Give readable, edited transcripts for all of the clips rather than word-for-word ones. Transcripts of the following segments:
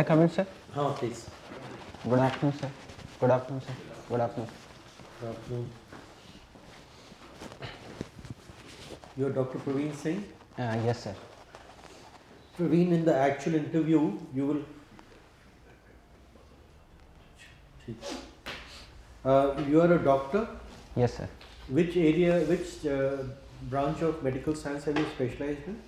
I come in, sir? Please. Good afternoon, sir. Good afternoon, sir. Good afternoon. Good afternoon. You're Dr. Praveen Singh? Yes, sir. Praveen, in the actual interview, you will. You are a doctor. Yes, sir. Which area, which branch of medical science have you specialized in?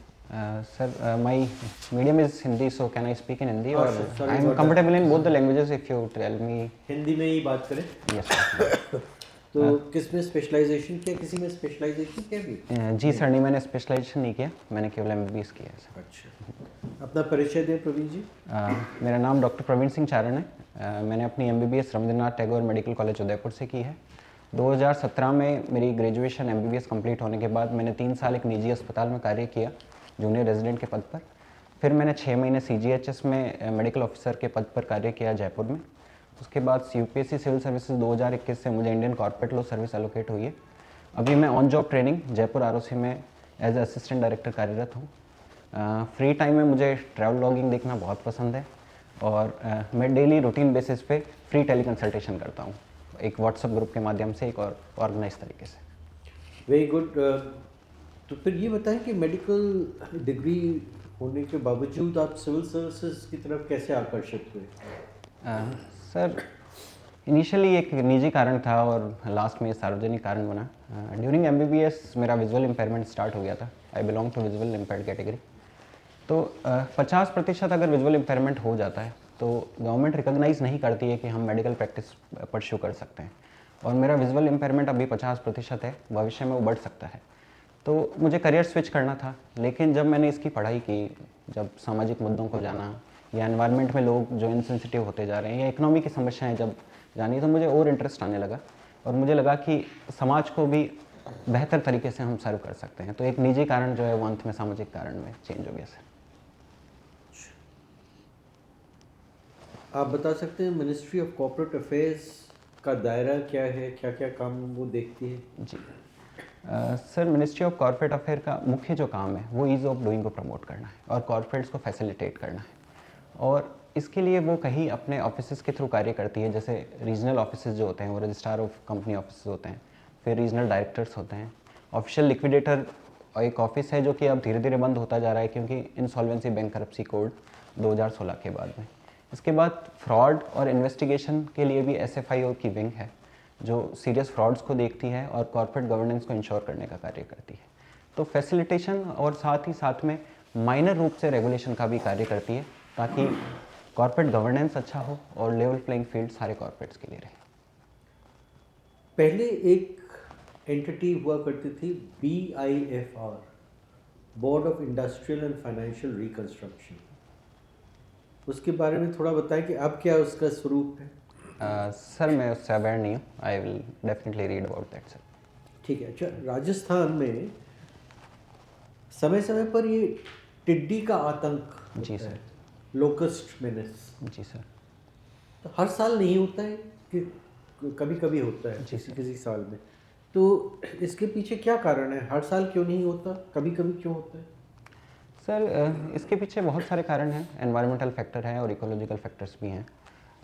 Sir, my medium is Hindi, so can I speak in Hindi? Or Sorry I am about comfortable that. in both the languages if you tell me. Hindi में ही बात करें. Yes, sir. तो किस में specialisation किया, किसी में specialisation किया भी? जी सर, नहीं मैंने स्पेशलाइजेशन नहीं किया, मैंने केवल MBBS किया है सर. अच्छा, अपना परिचय दें प्रवीण जी. मेरा नाम डॉक्टर प्रवीण सिंह चारण है. मैंने अपनी MBBS Rabindranath Tagore medical college Udaipur से की है. 2017 में मेरी ग्रेजुएशन MBBS कंप्लीट होने के बाद मैंने 3 साल एक निजी अस्पताल में कार्य किया जूनियर रेजिडेंट के पद पर. फिर मैंने 6 महीने CGHS में मेडिकल ऑफिसर के पद पर कार्य किया जयपुर में. उसके बाद UPSC सिविल सर्विसेज 2021 से मुझे Indian corporate law service allocate हुई है. अभी मैं on job training Jaipur ROC में एज असिस्टेंट डायरेक्टर कार्यरत हूँ. फ्री टाइम में मुझे ट्रैवल लॉगिंग देखना बहुत पसंद है और मैं डेली रूटीन बेसिस पे फ्री टेली कंसल्टेशन करता हूँ, एक व्हाट्सएप ग्रुप के माध्यम से, एक और ऑर्गेनाइज तरीके से. Very good. तो फिर ये बताएं कि मेडिकल डिग्री होने के बावजूद आप सिविल सर्विसेज की तरफ कैसे आकर्षित हुए? सर, इनिशियली एक निजी कारण था और लास्ट में सार्वजनिक कारण बना. ड्यूरिंग MBBS मेरा विजुअल इम्पेयरमेंट स्टार्ट हो गया था. I belong to visual impaired category. तो 50% अगर विजुअल इम्पेयरमेंट हो जाता है तो गवर्नमेंट रिकॉग्नाइज़ नहीं करती है कि हम मेडिकल प्रैक्टिस परस्यू कर सकते हैं. और मेरा विजुअल इम्पेयरमेंट अभी 50% है, भविष्य में वो बढ़ सकता है. तो मुझे करियर स्विच करना था, लेकिन जब मैंने इसकी पढ़ाई की, जब सामाजिक मुद्दों को जाना या एनवायरनमेंट में लोग जो इनसेंसिटिव होते जा रहे हैं या इकोनॉमी की समस्याएं जब जानी, तो मुझे और इंटरेस्ट आने लगा और मुझे लगा कि समाज को भी बेहतर तरीके से हम सर्व कर सकते हैं. तो एक निजी कारण जो है वो अंत में सामाजिक कारण में चेंज हो गया सर. आप बता सकते हैं मिनिस्ट्री ऑफ कॉर्पोरेट अफेयर्स का दायरा क्या है, क्या क्या काम वो देखती है? जी sir, ministry of corporate affair का मुख्य जो काम है वो ईज़ ऑफ डूइंग को प्रमोट करना है और कॉर्पोरेट्स को फैसिलिटेट करना है. और इसके लिए वो कहीं अपने ऑफिसेस के थ्रू कार्य करती है. जैसे रीजनल ऑफिसेस जो होते हैं वो रजिस्ट्रार ऑफ कंपनी ऑफिस होते हैं, फिर रीजनल डायरेक्टर्स होते हैं. ऑफिशियल लिक्विडेटर एक ऑफिस है जो कि अब धीरे धीरे बंद होता जा रहा है क्योंकि इंसॉल्वेंसी बैंकरप्सी कोड 2016 के बाद में. इसके बाद फ्रॉड और इन्वेस्टिगेशन के लिए भी SFIO की विंग है जो सीरियस फ्रॉड्स को देखती है और कॉर्पोरेट गवर्नेंस को इंश्योर करने का कार्य करती है. तो फैसिलिटेशन और साथ ही साथ में माइनर रूप से रेगुलेशन का भी कार्य करती है ताकि कॉर्पोरेट गवर्नेंस अच्छा हो और लेवल प्लेइंग फील्ड सारे कॉर्पोरेट्स के लिए रहे. पहले एक एंटिटी हुआ करती थी BIFR, board of industrial and financial reconstruction. उसके बारे में थोड़ा बताएं कि अब क्या उसका स्वरूप है? सर, मैं उससे अवेयर नहीं हूँ. I will definitely read about that sir. ठीक है. अच्छा, राजस्थान में समय समय पर ये टिड्डी का आतंक जी होता सर. है, लोकस्ट मेनेस. जी सर. तो हर साल नहीं होता है कि कभी कभी होता है किसी साल में. तो इसके पीछे क्या कारण है? हर साल क्यों नहीं होता, कभी कभी क्यों होता है? सर, इसके पीछे बहुत सारे कारण हैं. एनवायरमेंटल फैक्टर हैं और इकोलॉजिकल फैक्टर्स भी हैं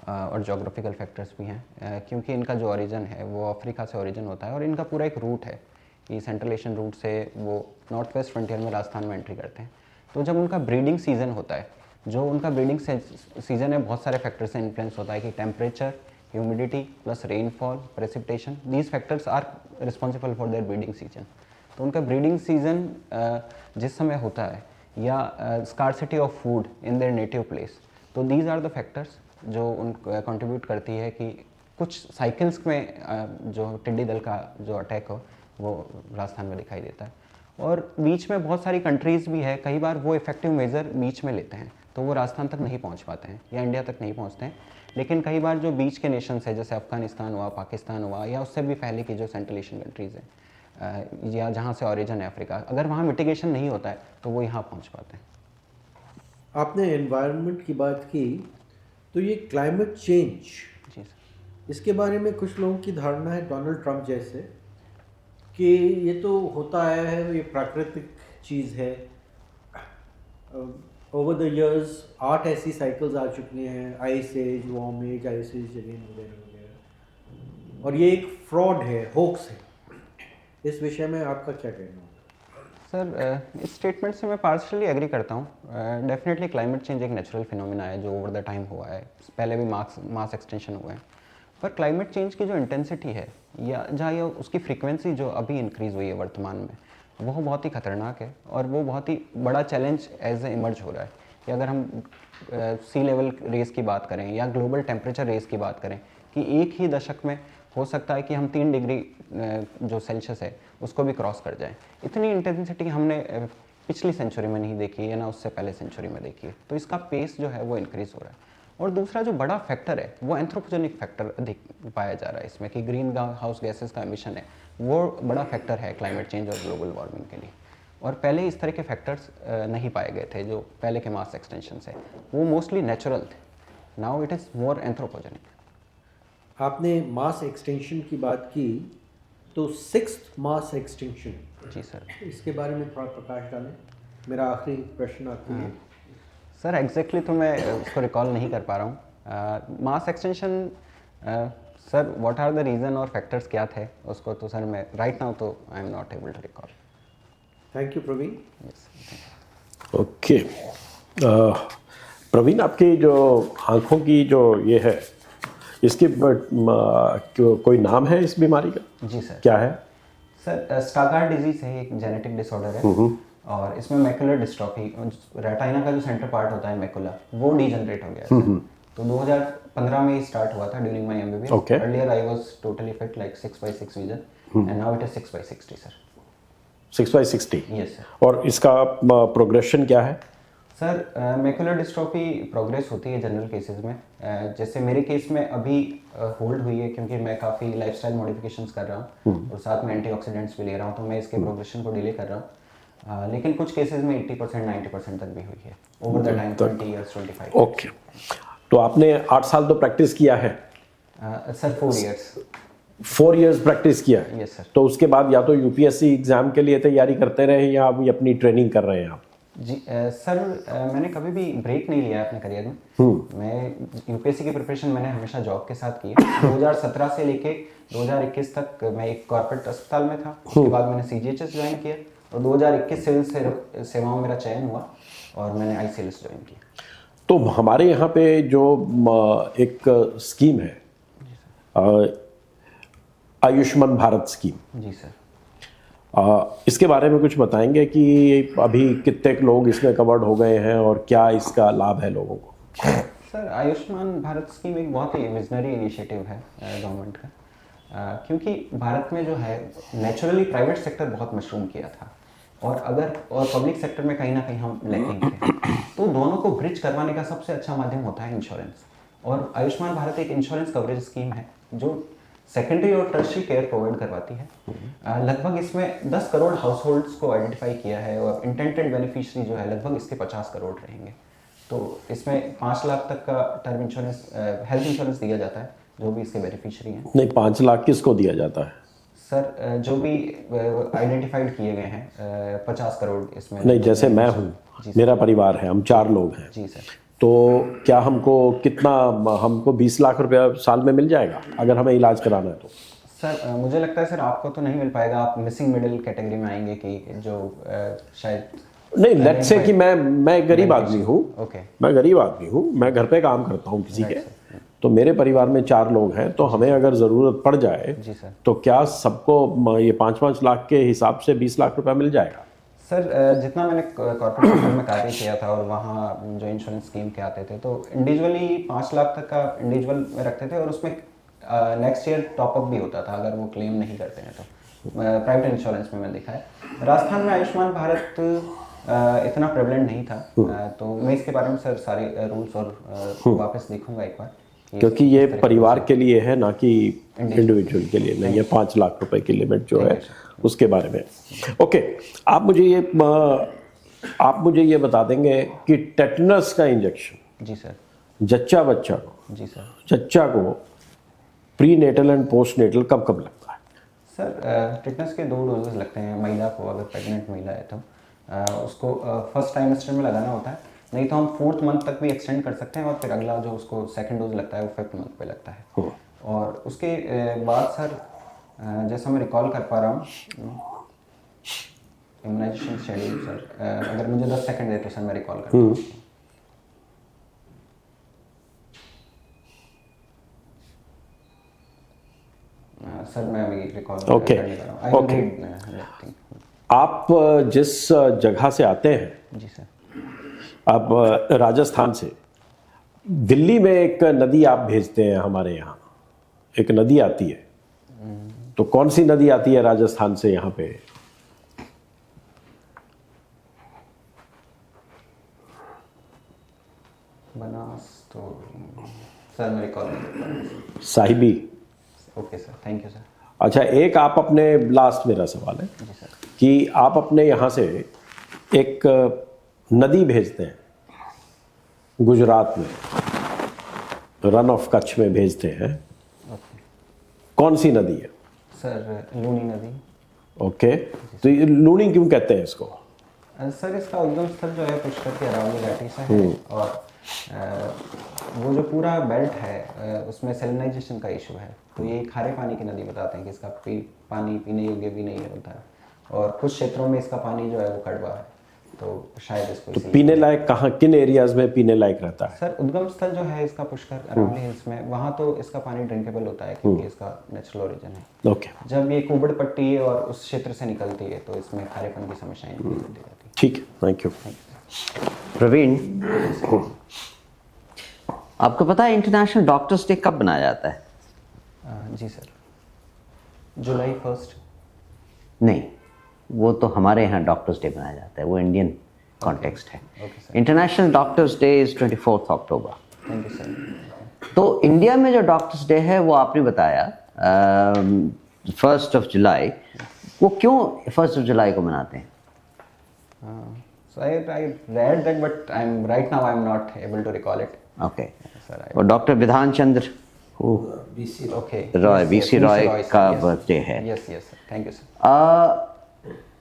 और जोग्राफिकल फैक्टर्स भी हैं. क्योंकि इनका जो ओरिजिन है वो अफ्रीका से ओरिजिन होता है और इनका पूरा एक रूट है कि सेंट्रल एशियन रूट से वो नॉर्थ वेस्ट फ्रंटियर में राजस्थान में एंट्री करते हैं. तो जब उनका ब्रीडिंग सीज़न होता है, जो उनका ब्रीडिंग सीज़न है, बहुत सारे फैक्टर्स से इन्फ्लुएंस होता है कि temperature, humidity plus rainfall, precipitation, these factors are responsible for their breeding season. तो उनका ब्रीडिंग सीजन जिस समय होता है या scarcity of food in their native place, तो दीज आर द फैक्टर्स जो उन कंट्रीब्यूट करती है कि कुछ साइकिल्स में जो टिड्डी दल का जो अटैक हो वो राजस्थान में दिखाई देता है. और बीच में बहुत सारी कंट्रीज़ भी है, कई बार वो इफेक्टिव मेजर बीच में लेते हैं तो वो राजस्थान तक नहीं पहुंच पाते हैं या इंडिया तक नहीं पहुंचते हैं. लेकिन कई बार जो बीच के नेशंस है जैसे अफगानिस्तान हुआ, पाकिस्तान हुआ या उससे भी पहले की जो सेंट्रल एशियन कंट्रीज़ हैं या जहाँ से ओरिजिन है अफ्रीका, अगर वहाँ मिटिगेशन नहीं होता है तो वो यहाँ पहुँच पाते हैं. आपने एनवायरनमेंट की बात की, तो ये क्लाइमेट चेंज, जी सर. इसके बारे में कुछ लोगों की धारणा है, डोनाल्ड ट्रंप जैसे, कि ये तो होता आया है, ये प्राकृतिक चीज़ है. ओवर द इयर्स 8 ऐसी साइकिल्स आ चुकी हैं, ice age, warm age, ice age again वगैरह वगैरह, और ये एक फ्रॉड है, होक्स है। इस विषय में आपका क्या कहना है? सर इस स्टेटमेंट से मैं पार्शली एग्री करता हूँ। डेफिनेटली क्लाइमेट चेंज एक नेचुरल फिनोमिना है जो ओवर द टाइम हुआ है, पहले भी मास एक्सटेंशन हुए हैं। पर क्लाइमेट चेंज की जो इंटेंसिटी है या जहाँ ये उसकी फ्रीक्वेंसी जो अभी इंक्रीज़ हुई है वर्तमान में, वो बहुत ही खतरनाक है और वो बहुत ही बड़ा चैलेंज एज ए इमर्ज हो रहा है कि अगर हम सी लेवल रेस की बात करें या ग्लोबल टेम्परेचर रेस की बात करें कि एक ही दशक में हो सकता है कि हम 3 डिग्री जो सेल्सियस है उसको भी क्रॉस कर जाएं। इतनी इंटेंसिटी हमने पिछली सेंचुरी में नहीं देखी है ना उससे पहले सेंचुरी में देखी है, तो इसका पेस जो है वो इंक्रीज़ हो रहा है। और दूसरा जो बड़ा फैक्टर है वो एंथ्रोपोजेनिक फैक्टर अधिक पाया जा रहा है इसमें कि ग्रीन हाउस गैसेस का एमिशन है, वो बड़ा फैक्टर है क्लाइमेट चेंज और ग्लोबल वार्मिंग के लिए। और पहले इस तरह के फैक्टर्स नहीं पाए गए थे जो पहले के मास एक्सटेंशन से, वो मोस्टली नेचुरल थे। Now it is more anthropogenic. आपने मास एक्सटेंशन की बात की, तो 6th मास एक्सटेंशन, जी सर। इसके बारे में थोड़ा प्रकाश डालें। मेरा आखिरी प्रश्न आपके लिए। सर एग्जैक्टली तो मैं उसको रिकॉल नहीं कर पा रहा हूँ। Mass extinction sir what are the reason और फैक्टर्स क्या थे उसको तो सर मैं राइट नाउ तो I am not able to recall. Thank you Praveen. Yes. Okay, Praveen, आपकी जो आँखों की जो ये है, इसकी कोई नाम है इस बीमारी का? जी सर। क्या है? सर स्टागार्ड डिजीज है, एक जेनेटिक डिसऑर्डर है और इसमें मैकुलर डिस्ट्रॉफी, रेटाइना का जो सेंटर पार्ट होता है मैकुला, वो डीजनरेट हो गया है सर। तो 2015 में ही स्टार्ट हुआ था during my MBBS. Okay. Earlier I was totally fit like 6/6 vision and now it is 6/60 sir. 6/60? Yes sir. और इसका प्रोग्रेशन क्या है? सर मैकुलर डिस्ट्रॉफी प्रोग्रेस होती है जनरल केसेस में। जैसे मेरे केस में अभी होल्ड हुई है क्योंकि मैं काफ़ी लाइफस्टाइल मॉडिफिकेशंस कर रहा हूँ और साथ में एंटीऑक्सीडेंट्स भी ले रहा हूँ, तो मैं इसके प्रोग्रेशन को डिले कर रहा हूँ। लेकिन कुछ केसेस में 80% 90% तक भी हुई है over the time, 20 years 25 years। Okay, तो आपने 8 साल तो प्रैक्टिस किया है? Sir 4 years। 4 इयर्स प्रैक्टिस किया है? Yes sir. तो उसके बाद या तो यूपीएससी एग्जाम के लिए तैयारी करते रहे या अभी अपनी ट्रेनिंग कर रहे हैं आप? जी सर मैंने कभी भी ब्रेक नहीं लिया अपने करियर में। मैं यूपीएससी की प्रिपरेशन मैंने हमेशा जॉब के साथ की है। 2017 से लेके 2021 तक मैं एक कॉर्पोरेट अस्पताल में था, उसके बाद मैंने सीजीएचएस ज्वाइन किया और 2021 सिविल सेवाओं में मेरा चयन हुआ और मैंने आईसीएलएस ज्वाइन किया। तो हमारे यहाँ पे जो एक स्कीम है, आयुष्मान भारत स्कीम, जी सर। इसके बारे में कुछ बताएंगे कि अभी कितने लोग इसमें कवर्ड हो गए हैं और क्या इसका लाभ है लोगों को? सर आयुष्मान भारत स्कीम एक बहुत ही विजनरी इनिशिएटिव है गवर्नमेंट का, क्योंकि भारत में जो है नेचुरली प्राइवेट सेक्टर बहुत मशरूम किया था और पब्लिक सेक्टर में कहीं ना कहीं हम लैकिंग थे, तो दोनों को ब्रिज करवाने का सबसे अच्छा माध्यम होता है इंश्योरेंस। और आयुष्मान भारत एक इंश्योरेंस कवरेज स्कीम है जो सेकेंडरी और टर्शरी केयर प्रोवाइड करवाती है। लगभग इसमें 10 करोड़ हाउस होल्ड्स को आइडेंटिफाई किया है और इंटेंडेड बेनिफिशियरी जो है लगभग इसके 50 करोड़ रहेंगे। तो इसमें 5 लाख तक का टर्म इंश्योरेंस, हेल्थ इंश्योरेंस दिया जाता है जो भी इसके बेनिफिशियरी हैं। नहीं, 5 लाख किसको दिया जाता है? सर जो भी आइडेंटिफाइड किए गए हैं 50 करोड़ इसमें। नहीं, जैसे मैं हूँ, मेरा परिवार है, हम 4 लोग हैं, जी सर। तो क्या हमको 20 लाख रुपया साल में मिल जाएगा अगर हमें इलाज कराना है तो? सर मुझे लगता है सर आपको तो नहीं मिल पाएगा, आप मिसिंग मिडिल कैटेगरी में आएंगे कि जो शायद नहीं, लेट्स से कि मैं गरीब आदमी हूँ। ओके। मैं गरीब आदमी हूँ, मैं घर पे काम करता हूँ किसी के, तो मेरे परिवार में 4 लोग हैं, तो हमें अगर ज़रूरत पड़ जाए जी सर, तो क्या सबको ये 5-5 लाख के हिसाब से 20 लाख रुपया मिल जाएगा? सर जितना मैंने कॉर्पोरेट सेक्टर में कार्य किया था और वहाँ जो इंश्योरेंस स्कीम के आते थे तो इंडिविजुअली 5 लाख तक का इंडिविजुअल में रखते थे और उसमें नेक्स्ट ईयर टॉपअप भी होता था अगर वो क्लेम नहीं करते हैं तो। प्राइवेट इंश्योरेंस में मैंने देखा है। राजस्थान में आयुष्मान भारत इतना प्रेवलेंट नहीं था, तो मैं इसके बारे में सर सारे रूल्स और वापस देखूंगा एक बार, क्योंकि ये परिवार के लिए है ना कि इंडिविजुअल के लिए नहीं है। 5 लाख रुपए की लिमिट जो है उसके बारे में। ओके, आप मुझे ये बता देंगे कि टेटनस का इंजेक्शन जी सर, जच्चा बच्चा को, जी सर, जच्चा को prenatal and postnatal कब कब लगता है? सर टेटनस के 2 डोजेस लगते हैं महिला को, अगर प्रेग्नेंट महिला है तो उसको फर्स्ट ट्राइमेस्टर में लगाना होता है। नहीं तो हम 4th मंथ तक भी एक्सटेंड कर सकते हैं और फिर अगला जो उसको सेकंड डोज लगता है वो 5th मंथ पे लगता है। और उसके बाद सर जैसा मैं रिकॉल कर पा रहा हूँ इम्यूनाइजेशन शेड्यूल सर, अगर मुझे 10 सेकंड दे तो सर मैं रिकॉल करता हूँ। सर मैं अभी रिकॉल Okay. करने जा रहा हूँ। I will Okay. read, आप जिस जगह से आते हैं, जी सर। आप राजस्थान से दिल्ली में एक नदी आप भेजते हैं हमारे यहाँ, एक नदी आती है, तो कौन सी नदी आती है राजस्थान से यहाँ पे? बनास तो सर मैं रिकॉल नहीं कर पा रहा। साहिबी। Okay sir, thank you sir. अच्छा, एक आप अपने, लास्ट मेरा सवाल है जी सर। कि आप अपने यहाँ से एक नदी भेजते हैं गुजरात में, रन ऑफ कच्छ में भेजते हैं, ओके कौन सी नदी है? सर लूनी नदी। ओके, तो ये लूनी क्यों कहते हैं इसको? सर इसका उद्गम स्थल जो है पुष्कर की अरावली घाटी से है और वो जो पूरा बेल्ट है उसमें सेलिनाइजेशन का इशू है, तो ये खारे पानी की नदी बताते हैं कि इसका पानी पीने योग्य भी नहीं होता है और कुछ क्षेत्रों में इसका पानी जो है वो कड़वा है, तो शायद इसको तो पीने लायक कहाँ, किन एरियाज में पीने लायक रहता है? सर उद्गम स्थल जो है इसका पुष्कर अरावली हिल्स में, वहाँ तो इसका पानी ड्रिंकेबल होता है क्योंकि इसका नेचुरल ओरिजिन है। ओके, जब ये कुबड़ पट्टी और उस क्षेत्र से निकलती है तो इसमें खारेपन की समस्याएं इंक्रीज होती जाती है। ठीक है, थैंक यू। प्रवीण, आपको पता है इंटरनेशनल डॉक्टर्स डे कब मनाया जाता है? जी सर, जुलाई 1 नहीं, वो तो हमारे यहाँ डॉक्टर्स डे मनाया जाता है, वो इंडियन कॉन्टेक्स्ट है। Okay sir, international doctors day is 24 October. Thank you sir. तो इंडिया में जो डॉक्टर्स डे है वो आपने बताया 1 जुलाई, वो क्यों 1 जुलाई को मनाते हैं? So I read that, but right now I'm not able to recall it. Okay, Sir, वो doctor Bidhan Chandra okay. Roy, Yes, BC yes, Roy Roy, sir, का yes. बर्थडे है। Yes, yes, sir. Thank you, sir.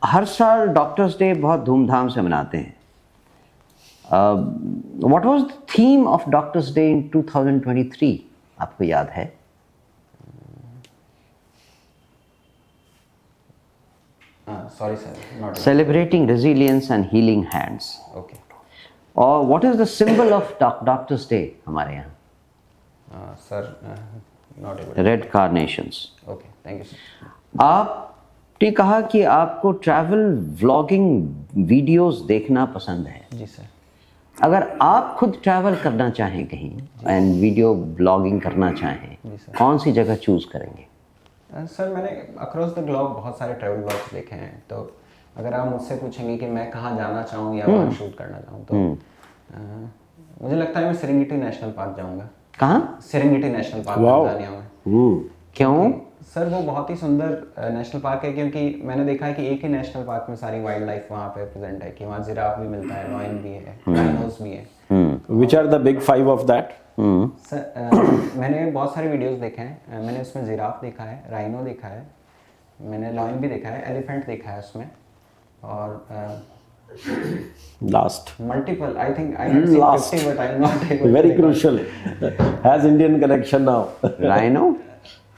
हर साल डॉक्टर्स डे बहुत धूमधाम से मनाते हैं। What was the theme of doctors day in 2023, आपको याद है? Sorry, sir, not able. Celebrating resilience and healing hands. Okay. और what is the symbol of doctors day हमारे यहाँ? Sir, not able. Red carnations. Okay, thank you, sir. आपने कहा कि आपको ट्रैवल व्लॉगिंग वीडियोस देखना पसंद है। जी सर। अगर आप खुद ट्रैवल करना चाहें कहीं एंड वीडियो ब्लॉगिंग करना चाहें, जी सर। कौन सी जगह चूज करेंगे? सर मैंने अक्रॉस द ग्लोब बहुत सारे ट्रैवल ब्लॉग्स देखे हैं, तो अगर आप मुझसे पूछेंगे कि मैं कहाँ जाना चाहूँ या वहाँ शूट करना चाहूँ तो मुझे लगता है मैं सेरेंगेटी नेशनल पार्क जाऊँगा। कहाँ? Serengeti national park wow. Tanzania में। क्यों? सर वो बहुत ही सुंदर नेशनल पार्क है क्योंकि मैंने देखा है कि एक ही नेशनल पार्क में सारी वाइल्ड लाइफ वहाँ पे प्रेजेंट है, कि वहाँ जिराफ भी मिलता है, लॉयन भी है, राइनोस भी है। Which are the big 5 of that? Sir मैंने बहुत सारे वीडियोस देखे हैं, मैंने उसमें जिराफ देखा है, राइनो देखा है, मैंने लॉयन भी देखा है, एलिफेंट देखा है उसमें, और last, multiple, I think I have seen Last. 50 but I am not able. Very crucial, has Indian connection now. Rhino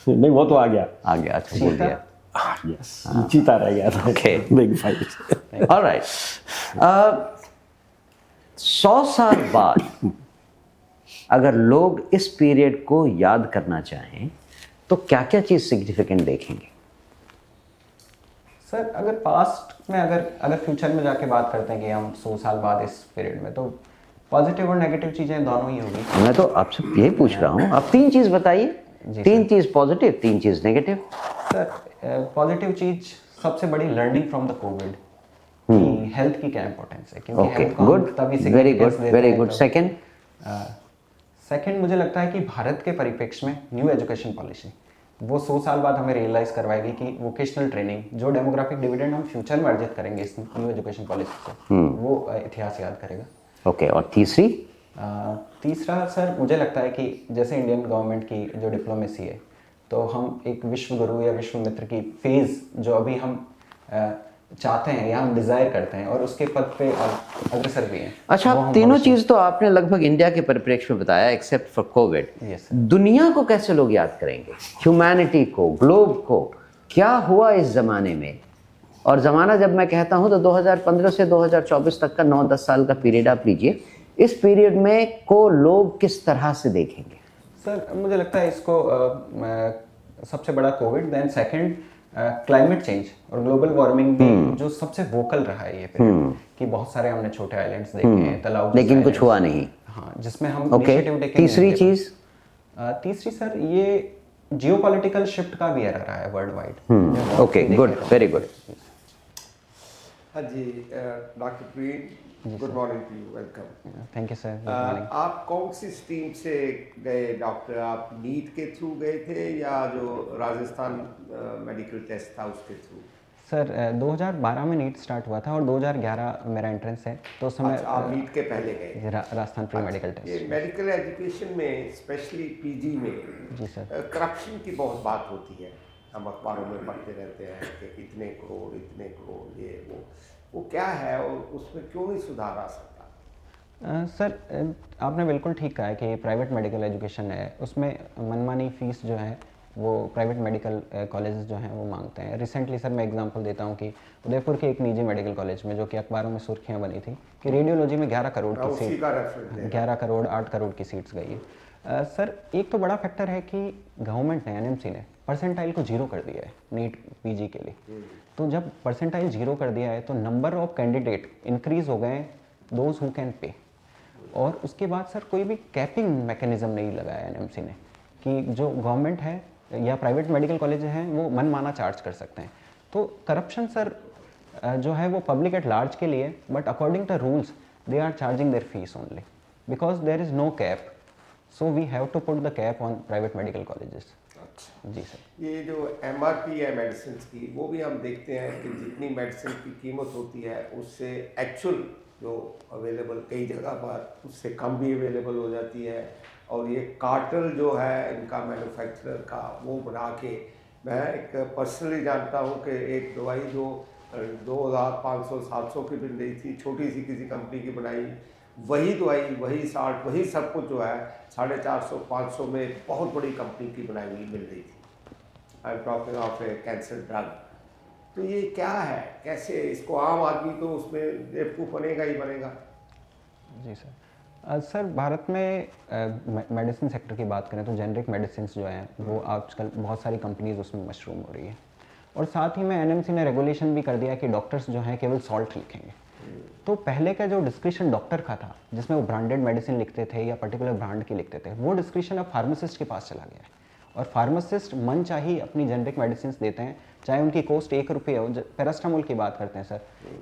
नहीं, वो तो आ गया। आ गया, अच्छा बोल दिया। यस, चीता रह गया था। Okay. बिग 5। ऑलराइट, 100 साल बाद अगर लोग इस पीरियड को याद करना चाहें तो क्या क्या चीज़ सिग्निफिकेंट देखेंगे? सर अगर पास्ट में अगर फ्यूचर में जाके बात करते हैं कि हम 100 साल बाद इस पीरियड में, तो पॉजिटिव और नेगेटिव चीज़ें दोनों ही होगी। मैं तो आपसे यही पूछ रहा हूँ, आप 3 चीज़ बताइए। जी 3 चीज़ पॉजिटिव, 3 चीज़ नेगेटिव। सर पॉजिटिव चीज़ सबसे बड़ी लर्निंग फ्रॉम द कोविड कि हेल्थ की क्या इंपॉर्टेंस है, क्योंकि ओके, health को हम गुड, तभी वेरी significance गुड, देते वेरी हैं गुड। तो- सेकंड? सेकंड मुझे लगता है कि भारत के परिप्रेक्ष्य में न्यू एजुकेशन पॉलिसी वो 100 साल बाद हमें रियलाइज करवाएगी कि वोकेशनल ट्रेनिंग जो डेमोग्राफिक डिविडेंड हम फ्यूचर में अर्जित करेंगे इस न्यू एजुकेशन पॉलिसी से, वो इतिहास याद करेगा। ओके, और तीसरी? तीसरा सर मुझे लगता है कि जैसे इंडियन गवर्नमेंट की जो डिप्लोमेसी है, तो हम एक विश्व गुरु या विश्व मित्र की फेज़ जो अभी हम चाहते हैं या हम डिज़ायर करते हैं और उसके पद पे अग्रसर भी हैं। अच्छा, वो आप हम तीनों भविष्य में- चीज़ तो आपने लगभग इंडिया के परिप्रेक्ष्य में बताया, except for Covid. Yes, sir. दुनिया को कैसे लोग याद करेंगे, ह्यूमैनिटी को, ग्लोब को? क्या हुआ इस ज़माने में? और ज़माना जब मैं कहता हूँ तो 2015 से 2024 तक का 9-10 साल का पीरियड आप लीजिए। इस पीरियड में को लोग किस तरह से देखेंगे? सर मुझे लगता है इसको सबसे बड़ा covid, then second climate change और ग्लोबल वार्मिंग में जो सबसे वोकल रहा है ये पीरियड, कि बहुत सारे हमने छोटे आइलैंड्स देखे हैं, तालाब जैसे लेकिन कुछ islands, हुआ नहीं। हाँ, जिसमें हम ओके, इनिशिएटिव टेकन तीसरी नहीं ले पाए। चीज़? तीसरी सर, ये जियोपॉलिटिकल शिफ्ट का भी एरर रहा है world wide. Okay, good, very good. हाँ जी, डॉक्टर प्रीन, good morning to you, welcome. Thank you sir, good morning. आप कौन सी स्ट्रीम से गए डॉक्टर? आप नीट के थ्रू गए थे या जो राजस्थान मेडिकल टेस्ट था उसके थ्रू? सर 2012 में नीट स्टार्ट हुआ था और 2011 मेरा एंट्रेंस है, तो उस समय अच्छा, आप नीट के पहले गए। राजस्थान प्री मेडिकल ये टेस्ट। मेडिकल एजुकेशन में स्पेशली पीजी में जी सर। करप्शन की बहुत बात होती है। हम अखबारों में पढ़ते रहते हैं कि इतने करोड़, ये वो क्या है और उसमें क्यों नहीं सुधार आ सकता? सर आपने बिल्कुल ठीक कहा है कि प्राइवेट मेडिकल एजुकेशन है, उसमें मनमानी फीस जो है वो प्राइवेट मेडिकल कॉलेजेस जो हैं वो मांगते हैं। रिसेंटली सर मैं एग्जांपल देता हूँ कि उदयपुर के एक निजी मेडिकल कॉलेज में, जो कि अखबारों में सुर्खियाँ बनी थी कि रेडियोलॉजी में 11 करोड़ की उसी सीट, का रेफरेंस है। 11 करोड़ 8 करोड़ की सीट्स गई है। सर एक तो बड़ा फैक्टर है कि गवर्नमेंट ने, एनएमसी ने परसेंटाइल को 0 कर दिया है नीट पीजी के लिए। तो जब परसेंटाइल 0 कर दिया है तो नंबर ऑफ कैंडिडेट इंक्रीज हो गए, दोज हु कैन पे। और उसके बाद सर कोई भी कैपिंग मैकेनिज्म नहीं लगाया एनएमसी ने कि जो गवर्नमेंट है या प्राइवेट मेडिकल कॉलेज हैं वो मनमाना चार्ज कर सकते हैं। तो करप्शन सर जो है वो पब्लिक एट लार्ज के लिए, but according to rules they are charging their fees only because there is no cap, so we have to put the cap on private medical colleges. जी sir. ये जो MRP है medicine की, वो भी हम देखते हैं कि जितनी मेडिसिन की कीमत होती है उससे एक्चुअल जो अवेलेबल कई जगह पर उससे कम भी अवेलेबल हो जाती है। और ये कार्टल जो है इनका मैन्युफैक्चरर का, वो बना के, मैं एक पर्सनली जानता हूँ कि एक दवाई जो 2500-700 की मिल रही थी, छोटी सी किसी कंपनी की बनाई, वही दवाई, वही साल्ट, वही सब कुछ जो है 450-500 में बहुत बड़ी कंपनी की बनाई हुई मिल रही थी। I am talking of A cancer drug. तो ये क्या है, कैसे इसको आम आदमी तो उसमें बेवकूफ़ बनेगा ही बनेगा। जी सर। सर भारत में मेडिसिन सेक्टर की बात करें तो जेनरिक मेडिसिन जो हैं वो आजकल बहुत सारी कंपनीज उसमें मशरूम हो रही है। और साथ ही में एनएमसी ने रेगुलेशन भी कर दिया कि डॉक्टर्स जो हैं केवल सॉल्ट लिखेंगे। तो पहले का जो डिस्क्रिप्शन डॉक्टर का था जिसमें वो ब्रांडेड मेडिसिन लिखते थे या पर्टिकुलर ब्रांड की लिखते थे, वो डिस्क्रिप्शन अब फार्मासिस्ट के पास चला गया है। और फार्मासिस्ट मन चाहिए अपनी जेनरिक मेडिसिन देते हैं, चाहे उनकी कॉस्ट 1 रुपये हो। पैरास्टामोल की बात करते हैं सर,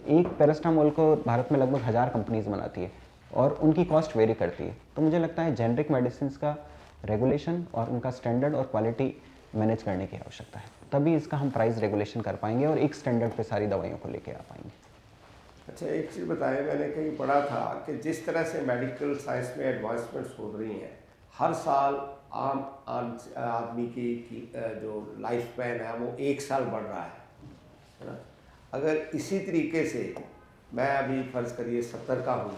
एक पैरास्टामोल को भारत में लगभग 1000 कंपनीज बनाती है और उनकी कॉस्ट वेरी करती है। तो मुझे लगता है जेनरिक मेडिसिन का रेगुलेशन और उनका स्टैंडर्ड और क्वालिटी मैनेज करने की आवश्यकता है, तभी इसका हम प्राइस रेगुलेशन कर पाएंगे और एक स्टैंडर्ड पे सारी दवाइयों को लेके आ पाएंगे। अच्छा, एक चीज़ बताएं, मैंने कहीं पढ़ा था कि जिस तरह से मेडिकल साइंस में एडवांसमेंट्स हो रही हैं, हर साल आम आदमी की जो लाइफ स्पैन है वो 1 साल बढ़ रहा है ना। अगर इसी तरीके से मैं अभी फ़र्ज़ करिए 70 का हूँ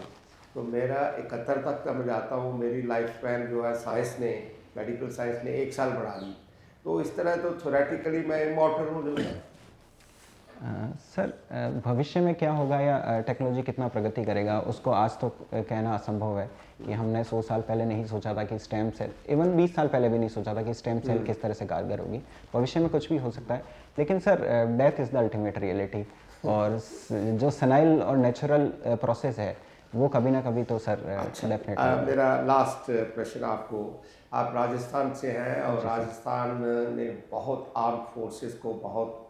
तो मेरा 71 तक का मैं जाता हूँ, मेरी लाइफ स्पैन जो है साइंस ने, मेडिकल साइंस ने 1 साल बढ़ा दी, तो इस तरह तो थ्योरेटिकली मैं इमॉर्टल हो जाऊँगा। सर भविष्य में क्या होगा या टेक्नोलॉजी कितना प्रगति करेगा उसको आज तो कहना असंभव है कि हमने 100 साल पहले नहीं सोचा था कि स्टेम सेल, इवन 20 साल पहले भी नहीं सोचा था कि स्टेम सेल किस तरह से कारगर होगी। भविष्य में कुछ भी हो सकता है, लेकिन sir death is the ultimate reality. और जो सनाइल और नेचुरल प्रोसेस है वो कभी ना कभी तो सर डेफिनेटली। मेरा लास्ट प्रश्न आपको, आप राजस्थान से हैं और राजस्थान ने बहुत आर्म फोर्सेस को बहुत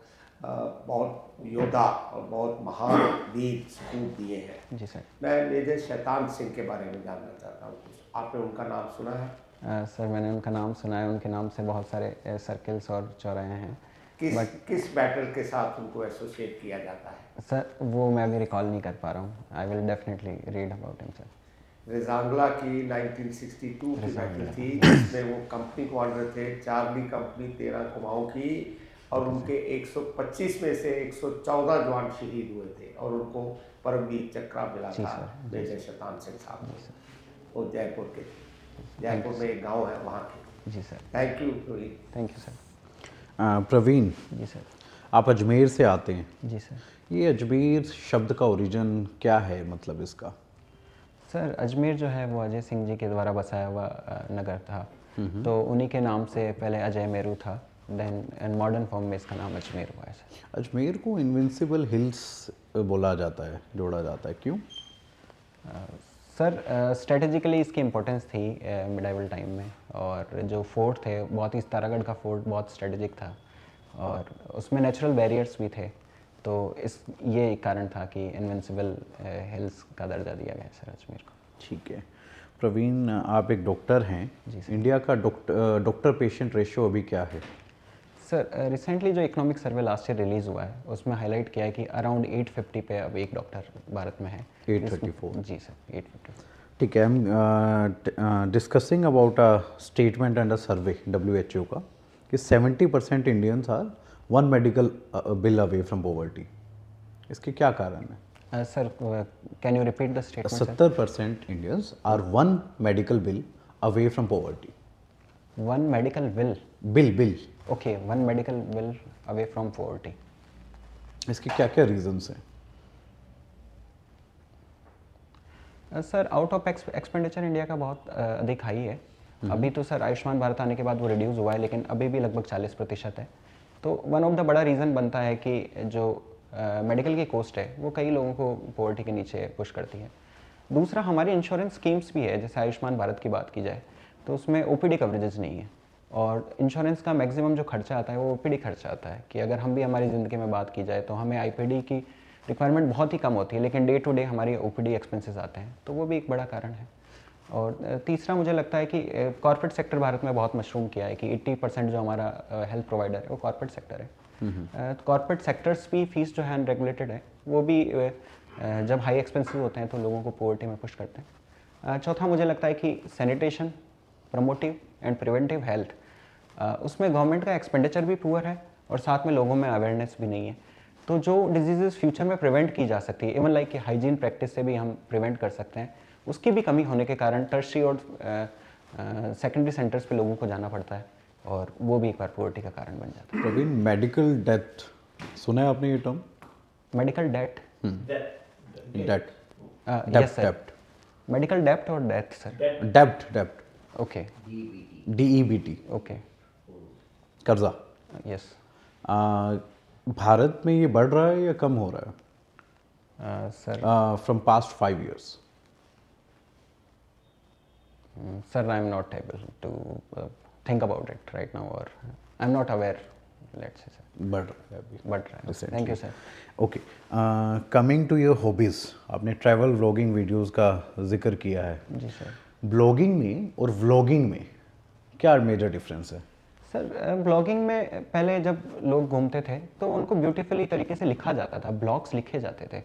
योद्धा और बहुत महान वीर सपूत दिए हैं। जी सर। मैं मेजर शैतान सिंह के बारे में जानना चाहता हूँ, आपने उनका नाम सुना है? सर मैंने उनका नाम सुना है, उनके नाम से बहुत सारे सर्किल्स और चौराहे हैं। किस बैटल के साथ उनको एसोसिएट किया जाता है? सर वो मैं अभी रिकॉल नहीं कर पा रहा हूँ। I will definitely read about him sir. Rezang La की 1962 की बैटल थी जिसमें वो कंपनी कमांडर थे, चार्ली कंपनी 13 कुमाऊं की, और उनके 125 में से 114 जवान शहीद हुए थे और उनको परमवीर चक्र मिला था मेजर शतान सिंह साहब को। वो जयपुर के थे, जयपुर में एक गांव है वहाँ के। जी sir. Thank you Praveen. Thank you sir. Praveen, जी सर। आप अजमेर से आते हैं, जी सर। ये अजमेर शब्द का ओरिजिन क्या है, मतलब इसका? सर अजमेर जो है वो अजय सिंह जी के द्वारा बसाया हुआ नगर था, तो उन्हीं के नाम से पहले अजय मेरू था, देन इन मॉडर्न फॉर्म में इसका नाम अजमेर हुआ है सर। अजमेर को इनविंसिबल हिल्स बोला जाता है, जोड़ा जाता है, क्यों? सर स्ट्रेटेजिकली इसकी इम्पोर्टेंस थी मिडाइवल टाइम में, और जो फोर्ट थे बहुत ही, तारागढ़ का फोर्ट बहुत स्ट्रेटेजिक था और उसमें नेचुरल बैरियर्स भी थे, तो ये एक कारण था कि इनविंसिबल हिल्स का दर्जा दिया गया सर अजमेर को। ठीक है प्रवीण, आप एक डॉक्टर हैं, इंडिया का डॉक्टर पेशेंट रेशियो अभी क्या है? सर रिसेंटली जो economic survey last year release हुआ है उसमें हाईलाइट किया है कि अराउंड 850 पे अब एक डॉक्टर भारत में है। 834। जी सर 854। ठीक है, हम discussing about a statement and a survey WHO का कि 70% Indians are one medical bill away from poverty. इसके क्या कारण है? Sir can you repeat the statement? 70% Indians are one medical bill away from poverty. One medical bill? Bill okay, one medical bill away from poverty. इसके क्या क्या reasons हैं? Sir out of expenditure India का बहुत अधिक high है। अभी तो सर आयुष्मान भारत आने के बाद वो रिड्यूस हुआ है, लेकिन अभी भी लगभग 40% है। तो वन ऑफ द बड़ा रीज़न बनता है कि जो मेडिकल की कॉस्ट है वो कई लोगों को पॉवर्टी के नीचे पुश करती है। दूसरा, हमारी इंश्योरेंस स्कीम्स भी है, जैसे आयुष्मान भारत की बात की जाए तो उसमें OPD कवरेजेस नहीं है, और इंश्योरेंस का मैक्सिमम जो खर्चा आता है वो OPD खर्चा आता है। कि अगर हम भी हमारी ज़िंदगी में बात की जाए तो हमें IPD की रिक्वायरमेंट बहुत ही कम होती है, लेकिन डे टू डे हमारी OPD एक्सपेंसेस आते हैं, तो वो भी एक बड़ा कारण है। और तीसरा मुझे लगता है कि कॉर्पोरेट सेक्टर भारत में बहुत मशरूम किया है कि 80% जो हमारा हेल्थ प्रोवाइडर है वो कॉर्पोरेट सेक्टर है। कॉर्पोरेट सेक्टर्स भी फीस जो है अनरेगुलेटेड है, वो भी जब हाई एक्सपेंसेस होते हैं तो लोगों को पॉवर्टी में पुश करते हैं। चौथा मुझे लगता है कि sanitation, promotive and preventive health, उसमें गवर्नमेंट का एक्सपेंडिचर भी पुअर है और साथ में लोगों में अवेयरनेस भी नहीं है। तो जो डिजीज़ फ्यूचर में प्रिवेंट की जा सकती है, इवन लाइक कि हाइजीन प्रैक्टिस से भी हम प्रिवेंट कर सकते हैं, उसकी भी कमी होने के कारण टर्शरी और सेकेंडरी सेंटर्स पे लोगों को जाना पड़ता है, और वो भी एक बार पॉवर्टी का कारण बन जाता प्रवीण, मेडिकल डेथ सुना है आपने ये टर्म? है। Medical debt? Debt, yes sir. Medical डेप्ट और डेथ सर? डेप्ट, ओके, DEBT, ओके, कर्जा। यस। भारत में ये बढ़ रहा है या कम हो रहा है sir from past 5 years? sir, I am not able to think about it right now, or I am not aware, let's say sir, बढ़ रहा है अभी, but thank you sir. Okay, coming to your hobbies, आपने travel vlogging videos का जिक्र किया है। जी सर। ब्लॉगिंग में और व्लॉगिंग में क्या मेजर डिफरेंस है? सर ब्लॉगिंग में पहले जब लोग घूमते थे तो उनको ब्यूटीफुली तरीके से लिखा जाता था, ब्लॉग्स लिखे जाते थे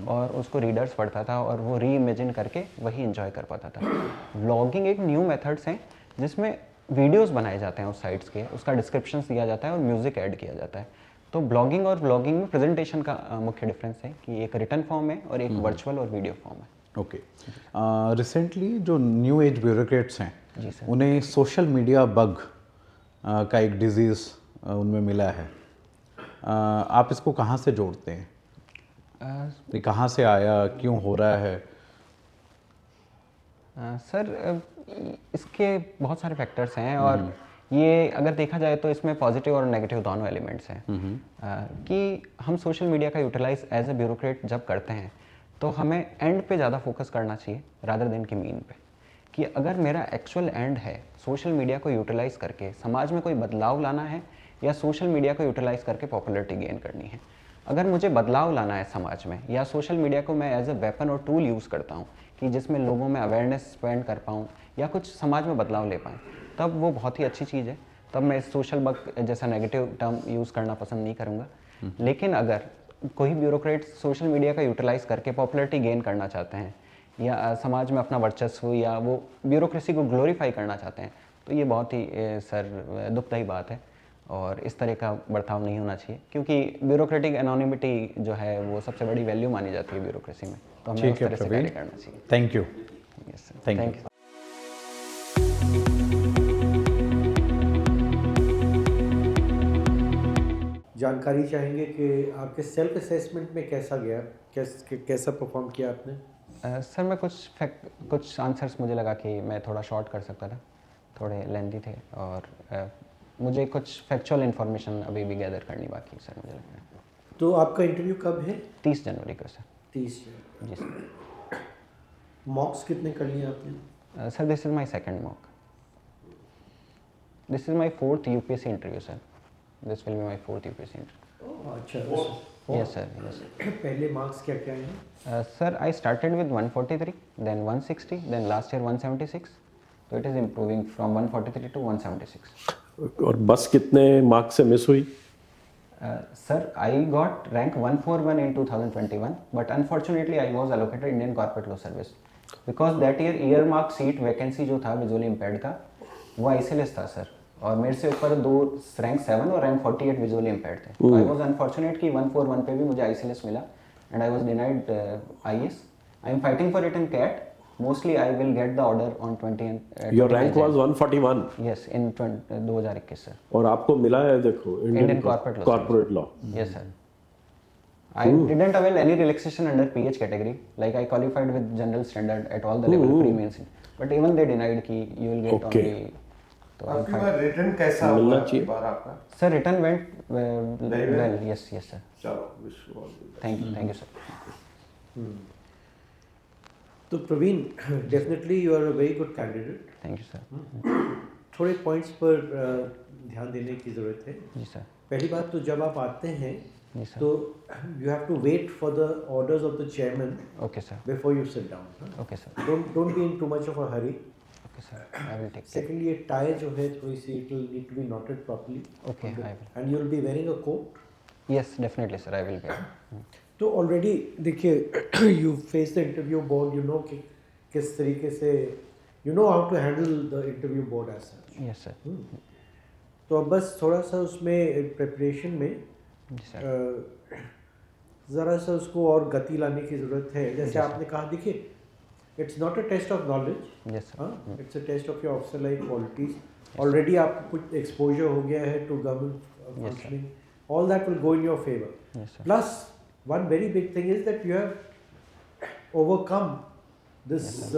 और उसको रीडर्स पढ़ता था और वो री इमेजिन करके वही एंजॉय कर पाता था। व्लॉगिंग एक न्यू मेथड्स हैं जिसमें वीडियोस बनाए जाते हैं उस साइट्स के, उसका डिस्क्रिप्शन दिया जाता है और म्यूज़िक ऐड किया जाता है। तो ब्लॉगिंग और व्लॉगिंग में प्रेजेंटेशन का मुख्य डिफरेंस है कि एक रिटन फॉर्म है और एक वर्चुअल और वीडियो फॉर्म है। ओके, रिसेंटली जो न्यू एज ब्यूरोक्रेट्स हैं, जी सर। उन्हें सोशल मीडिया बग का एक डिजीज़ उनमें मिला है। आप इसको कहाँ से जोड़ते हैं? ये कहाँ से आया, क्यों हो रहा है? सर इसके बहुत सारे फैक्टर्स हैं और ये अगर देखा जाए तो इसमें पॉजिटिव और नेगेटिव दोनों एलिमेंट्स हैं। कि हम सोशल मीडिया का यूटिलाइज एज ए ब्यूरोक्रेट जब करते हैं तो हमें एंड पे ज़्यादा फोकस करना चाहिए रादर देन कि मीन पे। कि अगर मेरा एक्चुअल एंड है सोशल मीडिया को यूटिलाइज करके समाज में कोई बदलाव लाना है या सोशल मीडिया को यूटिलाइज करके पॉपुलैरिटी गेन करनी है। अगर मुझे बदलाव लाना है समाज में या सोशल मीडिया को मैं एज ए वेपन और टूल यूज़ करता हूँ कि जिसमें लोगों में अवेयरनेस स्पेंड कर पाऊँ या कुछ समाज में बदलाव ले पाएँ, तब वो बहुत ही अच्छी चीज़ है। तब मैं सोशल बग जैसा नेगेटिव टर्म यूज़ करना पसंद नहीं करूँगा। लेकिन अगर कोई ब्यूरोक्रेट सोशल मीडिया का यूटिलाइज करके पॉपुलैरिटी गेन करना चाहते हैं या समाज में अपना वर्चस्व या वो ब्यूरोक्रेसी को ग्लोरीफाई करना चाहते हैं, तो ये बहुत ही सर दुखदायी बात है। और इस तरह का बर्ताव नहीं होना चाहिए, क्योंकि ब्यूरोक्रेटिक एनोनिमिटी जो है वो सबसे बड़ी वैल्यू मानी जाती है ब्यूरोक्रेसी में, तो हमें उस ठीक है तरह से प्रवीण, कार्य करना चाहिए। Thank you. Yes sir, Thank thank you. You. जानकारी चाहेंगे कि आपके सेल्फ असेसमेंट में कैसा गया, कैसा परफॉर्म किया आपने? सर मैं कुछ आंसर्स मुझे लगा कि मैं थोड़ा शॉर्ट कर सकता था, थोड़े लेंथी थे, और मुझे कुछ फैक्चुअल इन्फॉर्मेशन अभी भी गैदर करनी बाकी है सर, मुझे लगता है। तो आपका इंटरव्यू कब है? 30 जनवरी को सर। 30। जी सर। मॉक्स कितने कर लिए आपने? Sir this is my second mock, this is my 4th UPSC interview sir, this will be my 4th UPSC interview. अच्छा, यस सर, यस सर। पहले मार्क्स क्या क्या हैं? Sir, I started with 143, then 160, then last year 176. So it is improving from 143 to 176. और बस कितने marks से miss हुई? Sir, I got rank 141 in 2021, but unfortunately I was allocated Indian Corporate Law Service because that year earmark seat vacancy जो था visually impaired का वो ICLS था सर, और मेरे से ऊपर दो रैंक 7 और रैंक 48 विजुअली इम्पेयर्ड थे। आई वाज अनफॉर्चुनेट कि 141 पे भी मुझे ICLS मिला and I was denied IS। I am fighting for it in CAT, mostly I will get the order on 20। Your rank was 141? Yes, in 2021 sir. और आपको मिला है देखो Indian corporate law. Yes sir. I didn't avail any relaxation under PH category. Like I qualified with general standard at all the level pre-mains, but even they denied कि you will get Okay. only। तो आपकी बार return कैसा हुआ? मिलना आपकी चाहिए। बार आपका? Sir return went Very well. वेल। यस यस सर, चलो, wish you all the best. Thank you sir. तो Praveen, definitely you are a very good candidate. Thank you sir. थोड़े पॉइंट्स पर ध्यान देने की ज़रूरत है। जी सर। पहली बात तो जब आप आते हैं जी सर। तो you have to wait for the orders of the chairman okay sir. Before you sit down. Okay sir. Don't be in too much of a hurry. Okay sir, I will take care. Secondly, ये tie जो है थोड़ी सी it will need to be knotted properly. Okay, I will. And you will be wearing a coat. Yes definitely sir, I will wear. तो already देखिए, you face the interview board, you know कि किस तरीके से you know how to handle the interview board as such. Yes sir. तो अब बस थोड़ा सा उसमें प्रिपरेशन में जी सर। ज़रा सा उसको और गति लाने की ज़रूरत है। जैसे आपने कहा, देखिए, it's not a test of knowledge, yes sir. It's a test of your officer like qualities. Already आपको कुछ एक्सपोजर हो गया है to government functioning, all that will go in your favour. Yes sir. Plus one very big thing is that you have overcome this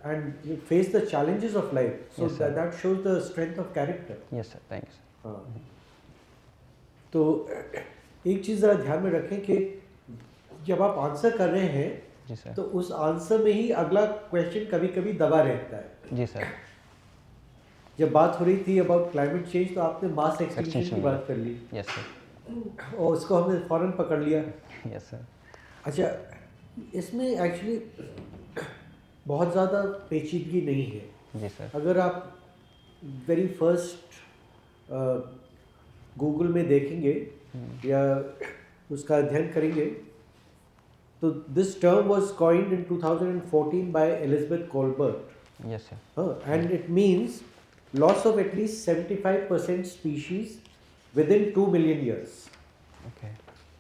and you face the challenges of life, so Yes, sir. that shows the strength of character. Yes sir, thank you sir. हाँ। तो एक चीज़ ज़रा ध्यान में रखें कि जब आप आंसर कर रहे हैं जी सर। तो उस आंसर में ही अगला क्वेश्चन कभी कभी दबा रहता है। जी सर। जब बात हो रही थी अबाउट क्लाइमेट चेंज तो आपने मास एक्सटिंक्शन की Extinction, बात कर ली यस सर। और उसको हमने फौरन पकड़ लिया। Yes sir. अच्छा, इसमें एक्चुअली बहुत ज़्यादा पेचीदगी नहीं है। जी सर। अगर आप वेरी फर्स्ट गूगल में देखेंगे या उसका अध्ययन करेंगे तो this term was coined in 2014 by Elizabeth Colbert, yes sir. And it means loss of at least 75% species within 2 million years. Okay.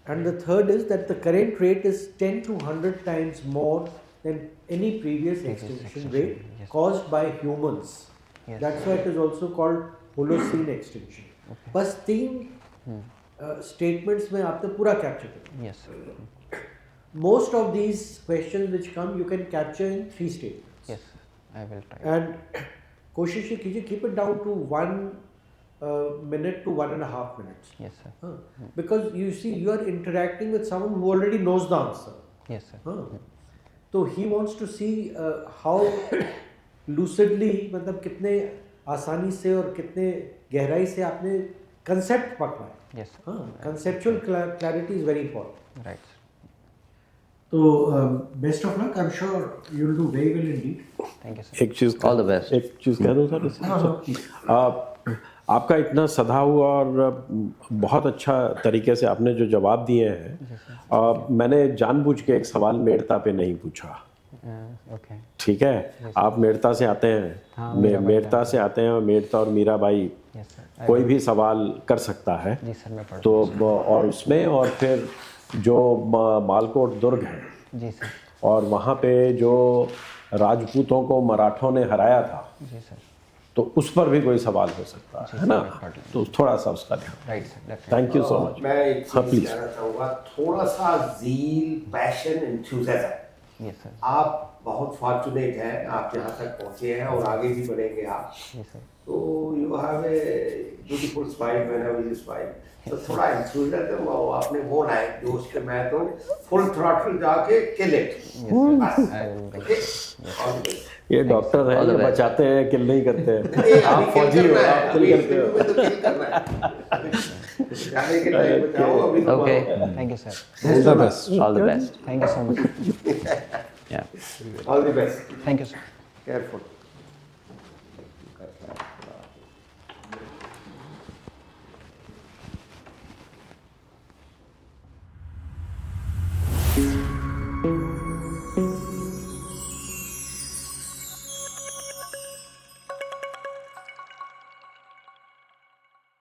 And the third is that the current rate is 10 to 100 times more than any previous extinction extinction, rate yes. caused by humans. Yes. That's why it is also called Holocene extinction. बस 3 statements में आपने पूरा capture करें. Yes sir. Most of these questions which come you can capture in 3 statements. Yes, I will try. And कोशिश ये कीजिए, keep it down to 1 minute to 1.5 minutes. Yes sir. Huh. Because you see, you are interacting with someone who already knows the answer. Yes sir. Huh. तो he wants to see how lucidly, मतलब कितने आसानी से और कितने गहराई से आपने कंसेप्ट पकड़ा है। Yes sir. हाँ, conceptual clarity is very important. Right. तो best of luck, I am sure you will do very well indeed. Thank you sir. एक चीज All the best. एक चीज कह दूं सर इसमें? आपका इतना सधा हुआ और बहुत अच्छा तरीके से आपने जो जवाब दिए हैं, मैंने जानबूझ के एक सवाल मेड़ता पे नहीं पूछा। ओके। ठीक है, आप मेड़ता से आते हैं, हाँ, मेड़ता से आते हैं, और मेड़ता और मीराबाई यस सर। कोई भी सवाल कर सकता है। जी सर, मैं पढ़ तो और उसमें, और फिर जो मालकोट दुर्ग है, जी सर। और वहाँ पे जो राजपूतों को मराठों ने हराया था, जी सर। तो उस पर भी कोई सवाल हो सकता है ना, तो थोड़ा सा उसका ध्यान। Right sir, definitely. Thank you so much. मैं एक हाँ, चीज प्लीज। कहना चाहूँगा, थोड़ा सा zeal, passion, enthusiasm. Yes sir. आप बहुत फॉर्चुनेट हैं, आप यहाँ तक पहुँचे हैं और आगे भी बढ़ेंगे आप। जी सर। तो you have a beautiful smile whenever you smile. तो थोड़ा एंथुसियाज्म और आपने वो लाए जोश के, मैं तो फुल थ्रॉटल जाके किल इट। ये डॉक्टर है, ये बचाते हैं, किल नहीं करते हैं। आप फौजी हो, आप किल करते हो। Okay. Thank you sir. All the best. All the best. Thank you so much. Yeah. All the best, thank you sir. Careful.